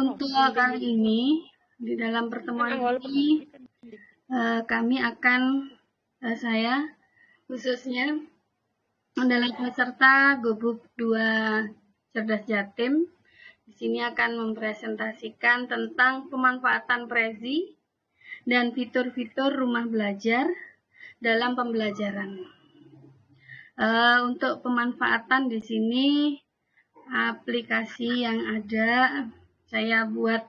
Untuk kali ini di dalam pertemuan ini kami akan saya khususnya adalah peserta Gubuk 2 Cerdas Jatim. Di sini akan mempresentasikan tentang pemanfaatan Prezi dan fitur-fitur rumah belajar dalam pembelajaran. Untuk pemanfaatan di sini aplikasi yang ada saya buat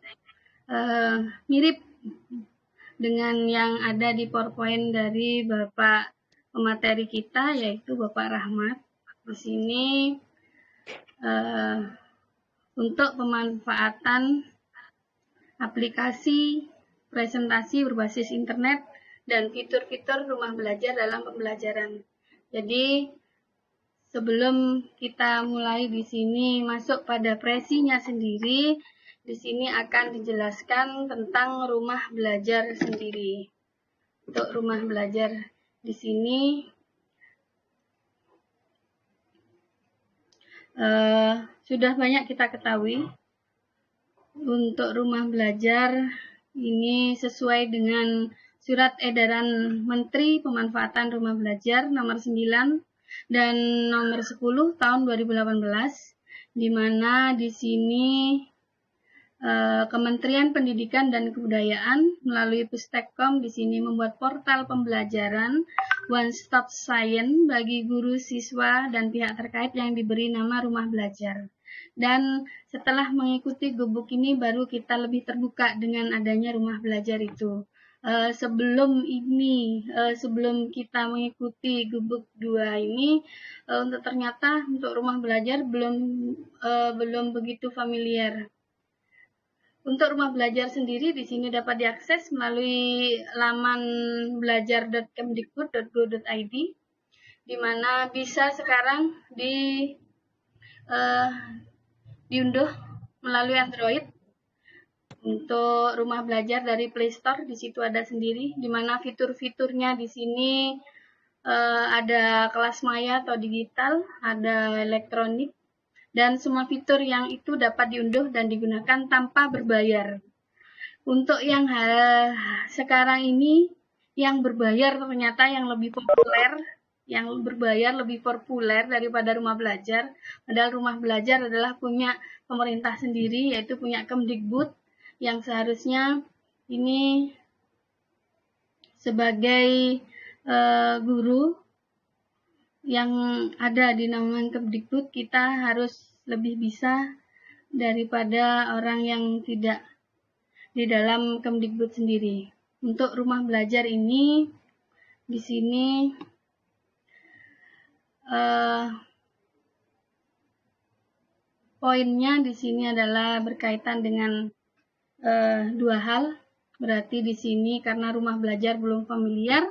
mirip dengan yang ada di PowerPoint dari Bapak pemateri kita, yaitu Bapak Rahmat. Di sini untuk pemanfaatan aplikasi presentasi berbasis internet dan fitur-fitur rumah belajar dalam pembelajaran. Jadi sebelum kita mulai di sini masuk pada Prezinya sendiri, di sini akan dijelaskan tentang rumah belajar sendiri. Untuk rumah belajar di sini sudah banyak kita ketahui. Untuk rumah belajar ini sesuai dengan Surat Edaran Menteri Pemanfaatan Rumah Belajar Nomor 9 dan Nomor 10 Tahun 2018, di mana di sini Kementerian Pendidikan dan Kebudayaan melalui Pustekkom di sini membuat portal pembelajaran One Stop Science bagi guru, siswa, dan pihak terkait yang diberi nama Rumah Belajar. Dan setelah mengikuti gubuk ini baru kita lebih terbuka dengan adanya rumah belajar itu. Sebelum kita mengikuti gubuk 2 ini, ternyata untuk rumah belajar belum begitu familiar. Untuk rumah belajar sendiri di sini dapat diakses melalui laman belajar.kemdikbud.go.id, di mana bisa sekarang diunduh melalui Android. Untuk rumah belajar dari Play Store di situ ada sendiri, di mana fitur-fiturnya di sini ada kelas maya atau digital, ada elektronik, dan semua fitur yang itu dapat diunduh dan digunakan tanpa berbayar. Untuk yang sekarang ini, yang berbayar ternyata yang lebih populer daripada rumah belajar. Padahal rumah belajar adalah punya pemerintah sendiri, yaitu punya Kemdikbud, yang seharusnya ini sebagai guru yang ada di naungan Kemdikbud, kita harus lebih bisa daripada orang yang tidak di dalam Kemdikbud sendiri. Untuk rumah belajar ini di sini poinnya di sini adalah berkaitan dengan dua hal. Berarti di sini karena rumah belajar belum familiar,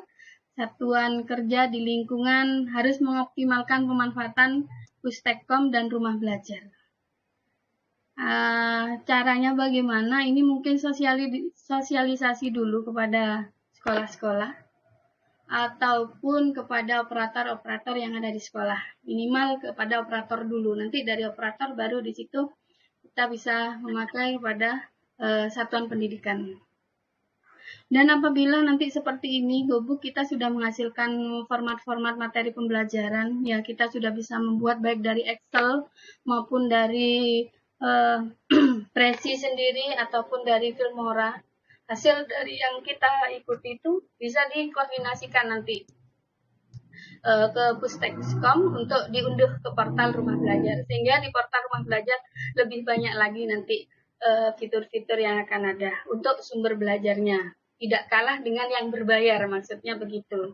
satuan kerja di lingkungan harus mengoptimalkan pemanfaatan Pustekkom dan rumah belajar. Caranya bagaimana? Ini mungkin sosialisasi dulu kepada sekolah-sekolah ataupun kepada operator-operator yang ada di sekolah. Minimal kepada operator dulu. Nanti dari operator baru di situ kita bisa memakai pada satuan pendidikan. Dan apabila nanti seperti ini, gubuk kita sudah menghasilkan format-format materi pembelajaran, ya kita sudah bisa membuat baik dari Excel maupun dari Prezi sendiri ataupun dari Filmora. Hasil dari yang kita ikuti itu bisa dikoordinasikan nanti ke Pustekkom untuk diunduh ke portal rumah belajar, sehingga di portal rumah belajar lebih banyak lagi nanti fitur-fitur yang akan ada untuk sumber belajarnya, tidak kalah dengan yang berbayar, maksudnya begitu.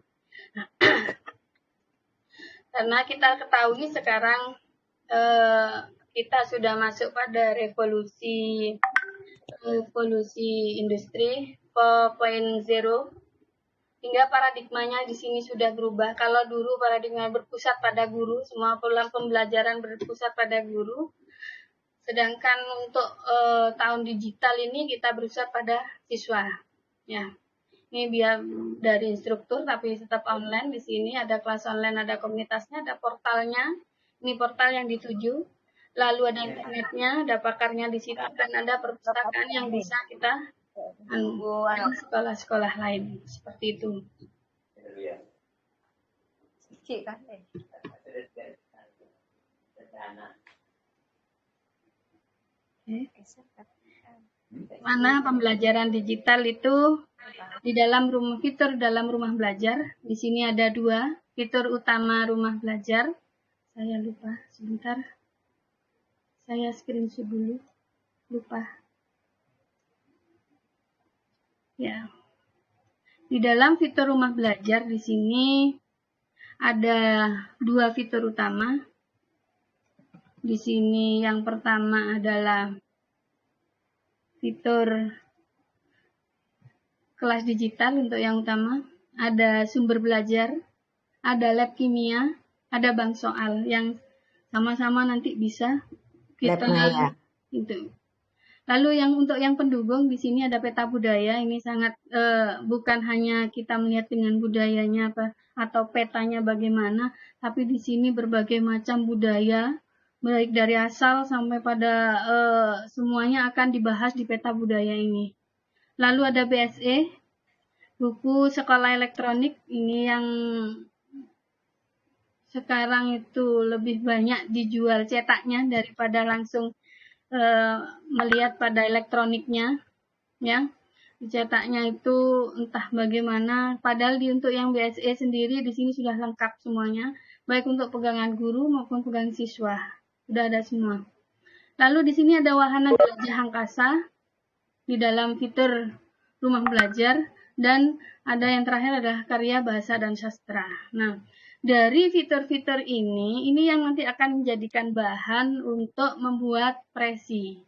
Karena kita ketahui sekarang kita sudah masuk pada revolusi industri 4.0, hingga paradigmanya di sini sudah berubah. Kalau dulu paradigma berpusat pada guru, semua pembelajaran berpusat pada guru. Sedangkan untuk tahun digital ini kita berpusat pada siswa. Ya, ini biar dari instruktur tapi tetap online. Di sini ada kelas online, ada komunitasnya, ada portalnya. Ini portal yang dituju. lalu ada internetnya, ada pakarnya di situ, dan ada perpustakaan yang bisa kita sekolah-sekolah lain seperti itu. Mana pembelajaran digital itu di dalam fitur dalam rumah belajar. Di sini ada 2 fitur utama rumah belajar. Saya lupa, sebentar. Saya screenshot dulu. Lupa. Ya. Di dalam fitur rumah belajar di sini ada 2 fitur utama. Di sini yang pertama adalah fitur kelas digital untuk yang utama. Ada sumber belajar, ada lab kimia, ada bank soal yang sama-sama nanti bisa kita itu. Lalu untuk yang pendukung di sini ada peta budaya. Ini sangat bukan hanya kita melihat dengan budayanya atau petanya bagaimana, tapi di sini berbagai macam budaya, baik dari asal sampai pada semuanya akan dibahas di peta budaya ini. Lalu ada BSE, buku sekolah elektronik. Ini yang sekarang itu lebih banyak dijual cetaknya daripada langsung melihat pada elektroniknya, ya. Cetaknya itu entah bagaimana, padahal untuk yang BSE sendiri di sini sudah lengkap semuanya, baik untuk pegangan guru maupun pegangan siswa, sudah ada semua. Lalu di sini ada wahana jelajah angkasa di dalam fitur rumah belajar, dan ada yang terakhir adalah karya bahasa dan sastra. Nah, dari fitur-fitur ini yang nanti akan menjadikan bahan untuk membuat presi.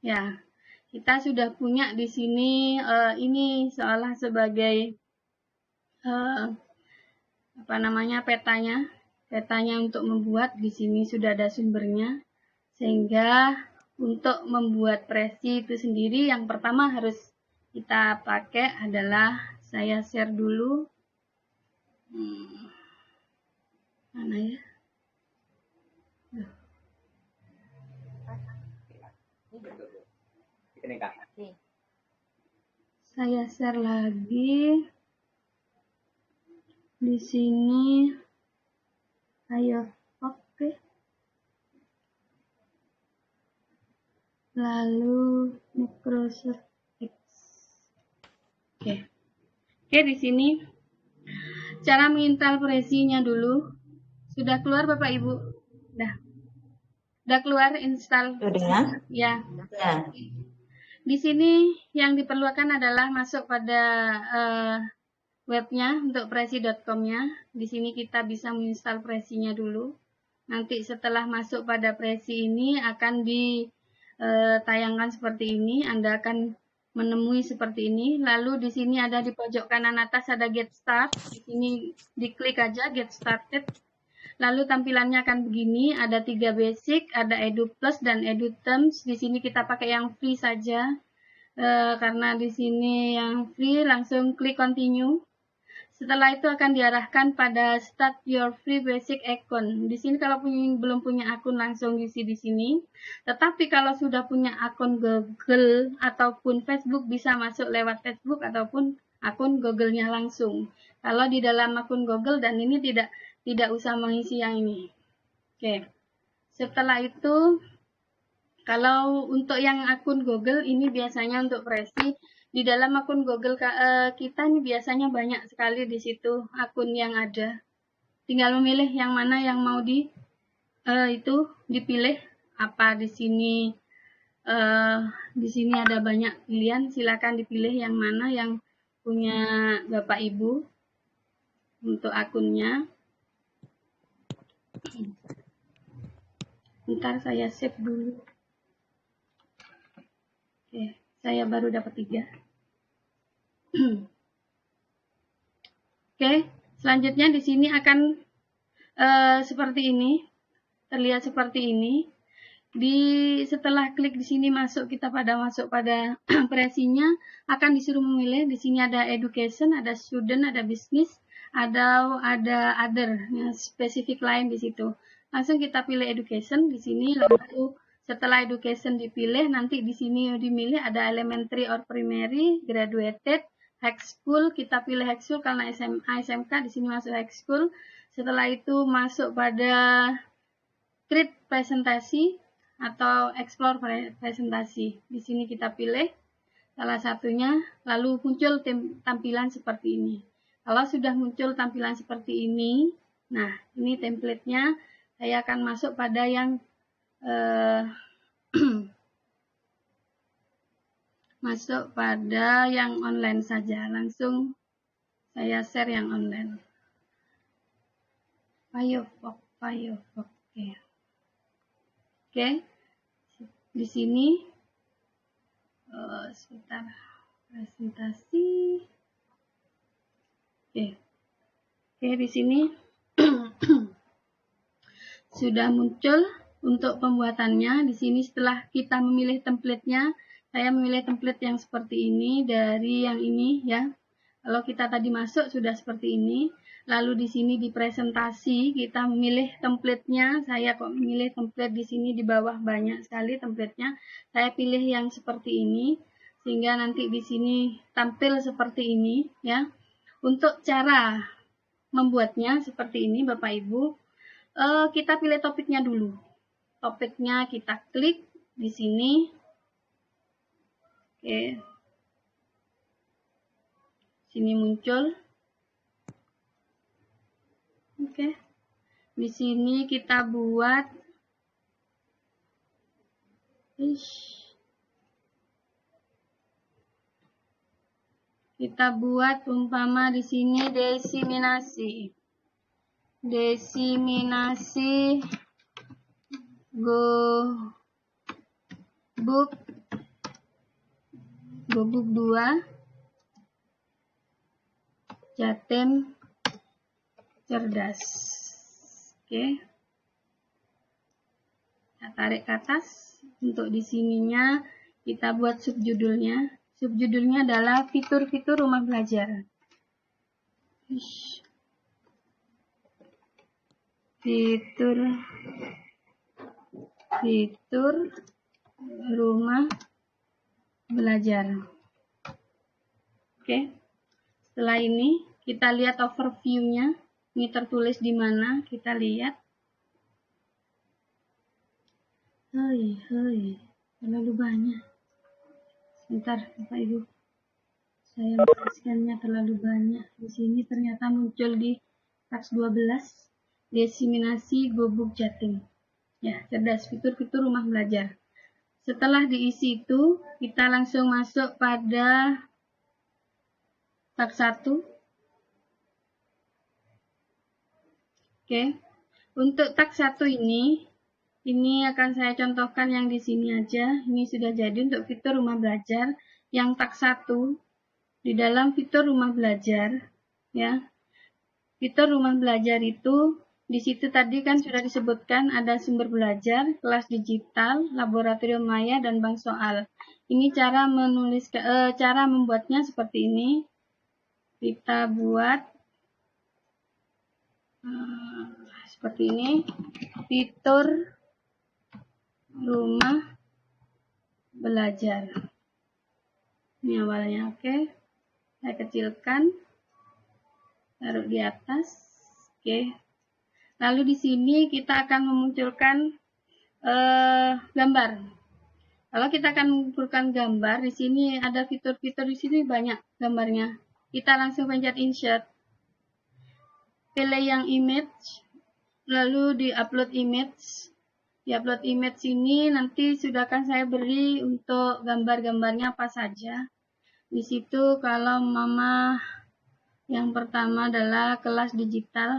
Ya, kita sudah punya di sini ini seolah sebagai petanya untuk membuat. Di sini sudah ada sumbernya, sehingga untuk membuat presi itu sendiri yang pertama harus kita pakai adalah, saya share dulu. Mana ya? Saya share lagi. Di sini, ayo, oke. Lalu Microsoft X. Oke, di sini cara menginstal presinya dulu. Sudah keluar Bapak Ibu? Udah keluar install? Sudah. Ya. Ya. Di sini yang diperlukan adalah masuk pada webnya untuk presi.com-nya. Di sini kita bisa menginstal presinya dulu. Nanti setelah masuk pada presi ini akan ditayangkan seperti ini. Anda akan menemui seperti ini. Lalu di sini ada di pojok kanan atas ada Get Start. Di sini diklik aja Get Started. Lalu tampilannya akan begini, ada 3 basic, ada Edu Plus dan Edu Terms. Di sini kita pakai yang free saja, karena di sini yang free, langsung klik continue. Setelah itu akan diarahkan pada Start Your Free Basic Account. Di sini kalau belum punya akun langsung isi di sini. Tetapi kalau sudah punya akun Google ataupun Facebook bisa masuk lewat Facebook ataupun akun Google-nya langsung. Kalau di dalam akun Google dan ini tidak usah mengisi yang ini. Oke. Setelah itu, kalau untuk yang akun Google ini biasanya untuk presi, di dalam akun Google kita ini biasanya banyak sekali di situ akun yang ada. Tinggal memilih yang mana yang mau dipilih. Apa di sini ada banyak pilihan, silakan dipilih yang mana yang punya Bapak Ibu untuk akunnya. Bentar saya save dulu. Oke, saya baru dapat 3. Oke, selanjutnya di sini akan seperti ini. Terlihat seperti ini. Setelah klik di sini kita masuk pada presinya, akan disuruh memilih. Di sini ada education, ada student, ada business, ada other, spesifik lain di situ. langsung kita pilih education di sini. Lalu setelah education dipilih, nanti di sini dimilih ada elementary or primary, graduated, high school. Kita pilih high school karena SMA, SMK di sini masuk high school. Setelah itu masuk pada create presentasi atau explore presentasi. Di sini kita pilih salah satunya, lalu muncul tampilan seperti ini. Kalau sudah muncul tampilan seperti ini, nah ini template-nya, saya akan masuk pada yang masuk pada yang online saja. Langsung saya share yang online. Firefox. Oke. Di sini sebentar, presentasi. Oke, di sini sudah muncul untuk pembuatannya. Di sini setelah kita memilih template-nya, saya memilih template yang seperti ini dari yang ini ya. Kalau kita tadi masuk sudah seperti ini. Lalu di sini di presentasi kita memilih template-nya. Saya kok memilih template di sini di bawah banyak sekali template-nya. Saya pilih yang seperti ini sehingga nanti di sini tampil seperti ini ya. Untuk cara membuatnya seperti ini Bapak Ibu, kita pilih topiknya dulu. Topiknya kita klik di sini. Oke. Sini muncul. Oke. Di sini kita buat umpama di sini desiminasi gobuk 2 Jatim cerdas. Oke. Kita tarik ke atas. Untuk di sininya kita buat subjudulnya. Subjudulnya adalah fitur-fitur rumah belajar. Fitur rumah belajar. Oke. Setelah ini kita lihat overview-nya. Ini tertulis di mana, kita lihat. Terlalu banyak. Sebentar, Bapak Ibu. Saya menuliskannya terlalu banyak. Di sini ternyata muncul di teks 12, desiminasi gobuk Jatim. Ya, cerdas, fitur-fitur rumah belajar. Setelah diisi itu, kita langsung masuk pada teks 1. Oke, untuk teks 1 ini akan saya contohkan yang di sini aja. Ini sudah jadi untuk fitur rumah belajar. Yang teks 1 di dalam fitur rumah belajar, ya. Fitur rumah belajar itu di situ tadi kan sudah disebutkan ada sumber belajar, kelas digital, laboratorium maya dan bank soal. Ini cara cara membuatnya seperti ini. Kita buat seperti ini, fitur rumah belajar. Ini awalnya, oke. Saya kecilkan, taruh di atas, oke. Lalu di sini kita akan memunculkan gambar. Kalau kita akan mengumpulkan gambar, di sini ada fitur-fitur, di sini banyak gambarnya. Kita langsung pencet insert. Pilih yang image, lalu di upload image. Di upload image ini nanti sudah akan saya beri untuk gambar-gambarnya apa saja. Di situ kalau mama yang pertama adalah kelas digital.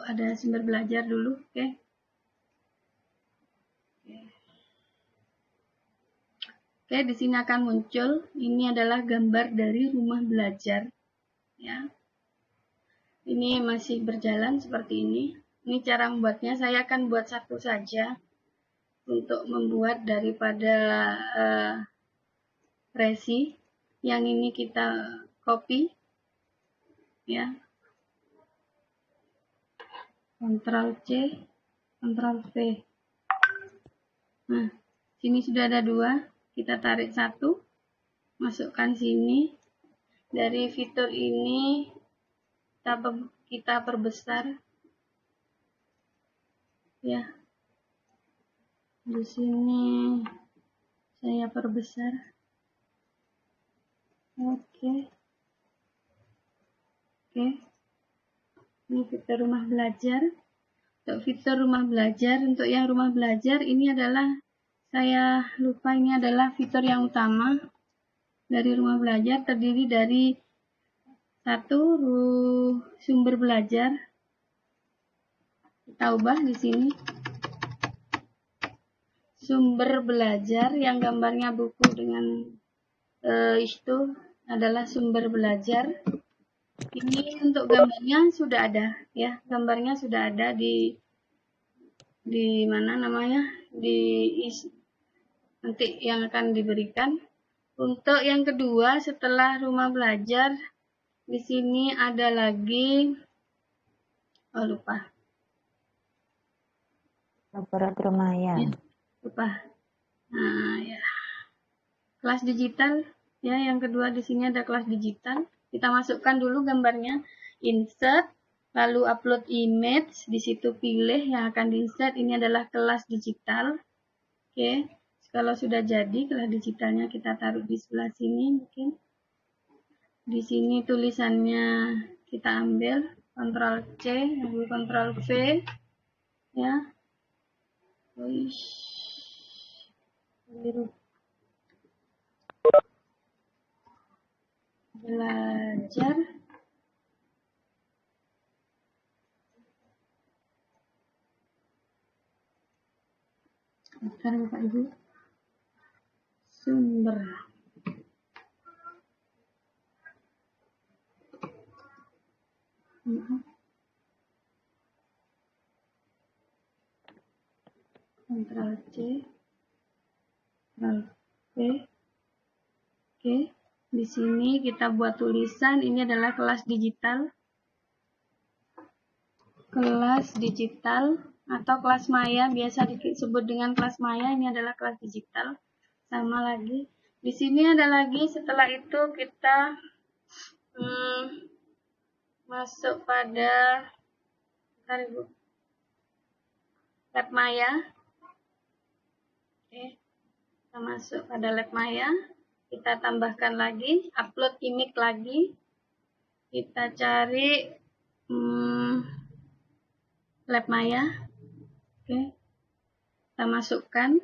Ada sumber belajar dulu, oke. Oke, di sini akan muncul. Ini adalah gambar dari rumah belajar, ya. Ini masih berjalan seperti ini. Ini cara membuatnya. Saya akan buat satu saja untuk membuat daripada resi. Yang ini kita copy, ya. Ctrl C, Ctrl V. Nah, sini sudah ada 2, kita tarik 1, masukkan sini. Dari fitur ini kita perbesar, ya. Di sini saya perbesar. Oke. Ini fitur rumah belajar. Untuk fitur rumah belajar, untuk yang rumah belajar ini adalah, saya lupa, ini adalah fitur yang utama dari rumah belajar, terdiri dari 1 sumber belajar. Kita ubah di sini. Sumber belajar yang gambarnya buku dengan itu adalah sumber belajar. Ini untuk gambarnya sudah ada, ya. Gambarnya sudah ada di mana namanya, nanti yang akan diberikan. Untuk yang kedua, setelah rumah belajar, di sini ada lagi, lupa. Laboratorium maya. Ya, lupa. Nah, ya. Kelas digital, ya. Yang kedua di sini ada kelas digital. Kita masukkan dulu gambarnya, insert, lalu upload image, di situ pilih yang akan di-insert, ini adalah kelas digital. Oke, kalau sudah jadi kelas digitalnya kita taruh di sebelah sini mungkin. Di sini tulisannya kita ambil, Ctrl C, lalu Ctrl V, ya. Belajar. Bentar Bapak Ibu. Sumber. Ctrl C, Ctrl V. Oke, di sini kita buat tulisan, ini adalah kelas digital. Kelas digital atau kelas maya, biasa disebut dengan kelas maya, ini adalah kelas digital. Sama lagi. Di sini ada lagi, setelah itu kita masuk pada lab maya. Oke, kita masuk pada lab maya. Kita tambahkan lagi, upload image lagi. Kita cari lab maya. Oke, kita masukkan.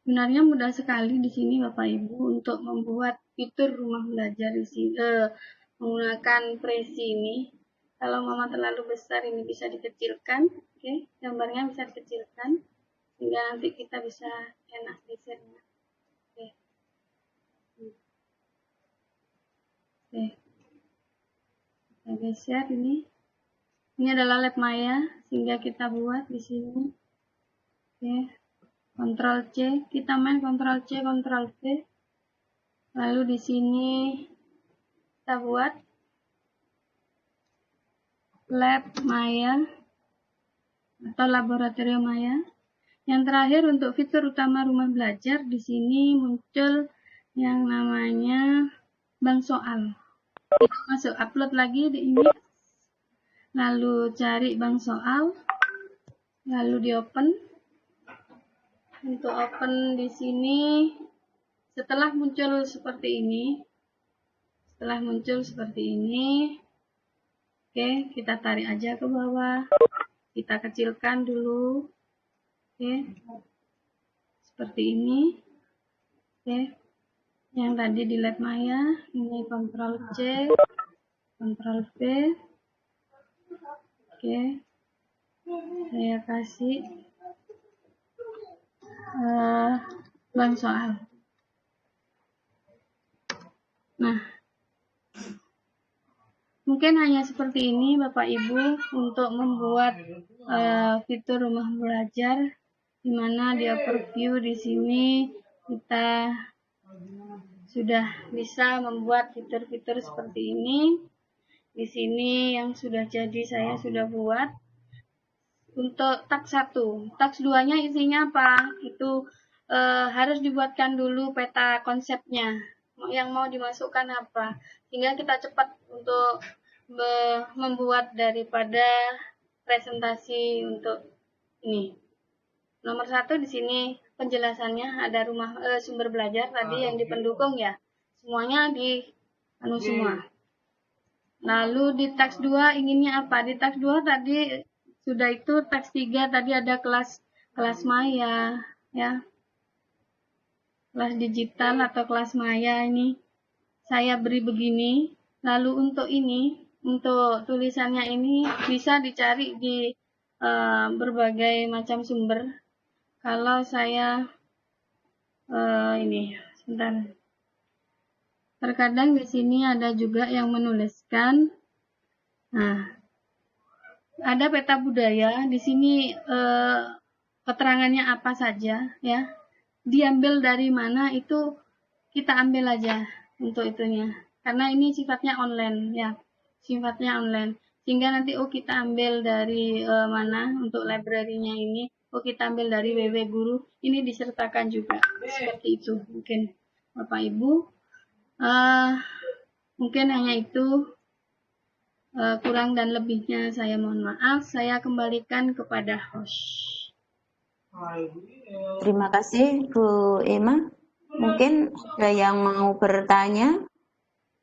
Sebenarnya mudah sekali di sini Bapak Ibu untuk membuat fitur rumah belajar di sini menggunakan Prezi ini. Kalau mama terlalu besar ini bisa dikecilkan, oke, gambarnya bisa dikecilkan sehingga nanti kita bisa enak gesernya. Oke. Kita geser ini. Ini adalah lab maya sehingga kita buat di sini. Oke. Ctrl C, kita main Ctrl C, Ctrl V. Lalu di sini kita buat lab maya atau laboratorium maya. Yang terakhir untuk fitur utama rumah belajar, di sini muncul yang namanya bank soal. Kita masuk upload lagi di ini. Lalu cari bank soal. Lalu di open. Untuk open di sini, setelah muncul seperti ini, oke, kita tarik aja ke bawah, kita kecilkan dulu, oke, seperti ini, oke, yang tadi di lab maya, ini Ctrl C, Ctrl V, oke, saya kasih bank soal. Nah, mungkin hanya seperti ini Bapak Ibu untuk membuat fitur rumah belajar, di mana di overview di sini kita sudah bisa membuat fitur-fitur seperti ini. Di sini yang sudah jadi saya sudah buat. Untuk taks 1, taks 2-nya isinya apa? Itu harus dibuatkan dulu peta konsepnya, yang mau dimasukkan apa, sehingga kita cepat untuk membuat daripada presentasi untuk ini. Nomor 1 di sini penjelasannya ada rumah sumber belajar tadi yang di pendukung ya, semuanya di semua. Lalu di taks 2 inginnya apa? Di taks 2 tadi sudah itu, teks 3 tadi ada kelas maya ya. Kelas digital atau kelas maya ini saya beri begini. Lalu untuk ini, untuk tulisannya ini bisa dicari di berbagai macam sumber. Kalau saya ini sebentar. Terkadang di sini ada juga yang menuliskan. Nah, ada peta budaya di sini, keterangannya apa saja ya, diambil dari mana itu kita ambil aja untuk itunya, karena ini sifatnya online ya, sehingga nanti kita ambil dari mana untuk library-nya ini, kita ambil dari WW Guru, ini disertakan juga seperti itu. Mungkin Bapak Ibu mungkin hanya itu. Kurang dan lebihnya saya mohon maaf. Saya kembalikan kepada host. Terima kasih Bu Emma. Mungkin ada yang mau bertanya.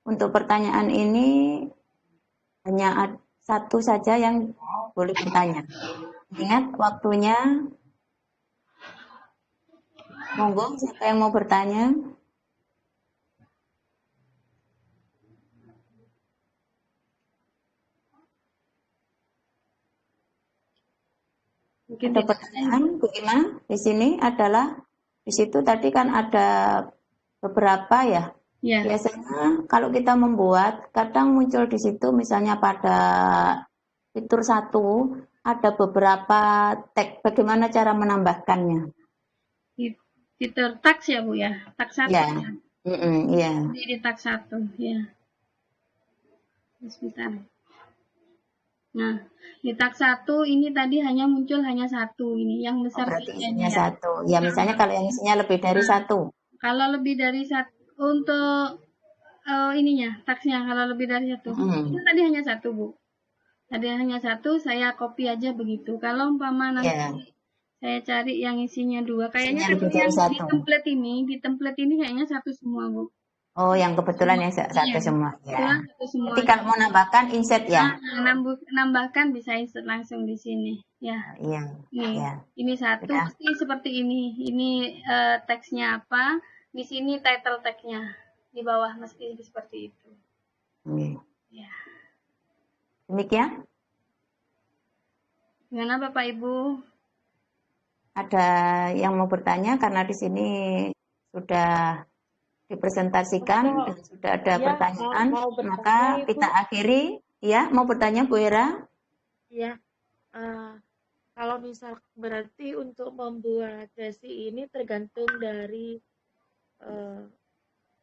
Untuk pertanyaan ini hanya satu saja yang boleh bertanya. Ingat waktunya. Monggo, siapa yang mau bertanya? Mungkin ada pertanyaan Bu Ima di sini adalah, di situ tadi kan ada beberapa ya. Biasanya kalau kita membuat, kadang muncul di situ misalnya pada fitur 1 ada beberapa tag, bagaimana cara menambahkannya? Fitur taks ya Bu ya, taks 1 ya. Iya. Di taks 1 ya. Sebentar. Nah, di taks 1 ini tadi hanya muncul hanya 1 ini, yang besar berarti isinya 1. Ya, misalnya kalau yang isinya lebih dari 1. Kalau lebih dari 1 untuk ininya, taksnya kalau lebih dari 1. Itu tadi hanya 1, Bu. Tadi hanya 1, saya copy aja begitu. Kalau umpama nanti saya cari yang isinya 2, kayaknya kalau yang di template ini kayaknya 1 semua, Bu. Oh, yang kebetulan yang 1 semua ya. Jadi kalau mau nambahkan insert ya. Nambahkan bisa insert langsung di sini ya. Iya. Ini 1 pasti seperti ini. Ini teksnya apa? Di sini title tag-nya. Di bawah mesti seperti itu. Ya. Demikian. Gimana Bapak Ibu? Ada yang mau bertanya karena di sini sudah dipresentasikan dan sudah ada pertanyaan, maka kita akhiri. Ya, mau bertanya Bu Hera? Iya. Kalau misal berarti untuk membuat sesi ini tergantung dari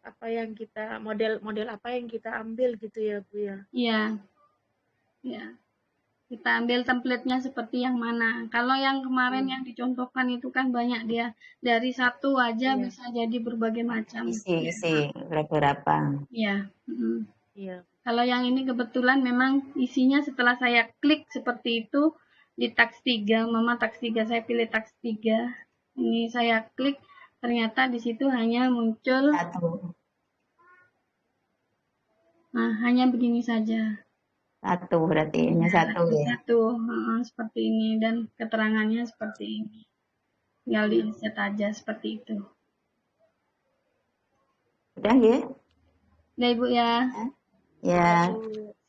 apa yang kita model apa yang kita ambil gitu ya Bu ya. Iya. Ya. Kita ambil template-nya seperti yang mana. Kalau yang kemarin yang dicontohkan itu kan banyak dia. Dari 1 aja bisa jadi berbagai macam. Isi beberapa. Iya. Iya. Kalau yang ini kebetulan memang isinya setelah saya klik seperti itu di taks 3, Mama taks 3, saya pilih taks 3. Ini saya klik, ternyata di situ hanya muncul 1. Nah, hanya begini saja. 1 berarti hanya 1 ya. 1 seperti ini dan keterangannya seperti ini. Tinggal di-insert aja seperti itu. Udah ya? Udah Ibu ya. Ya.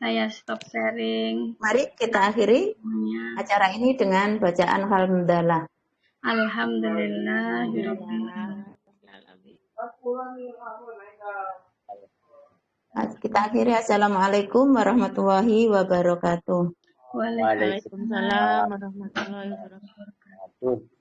Saya stop sharing. Mari kita akhiri acara ini dengan bacaan Alhamdulillah. Alhamdulillah. Kita akhiri. Assalamualaikum warahmatullahi wabarakatuh. Waalaikumsalam warahmatullahi wabarakatuh.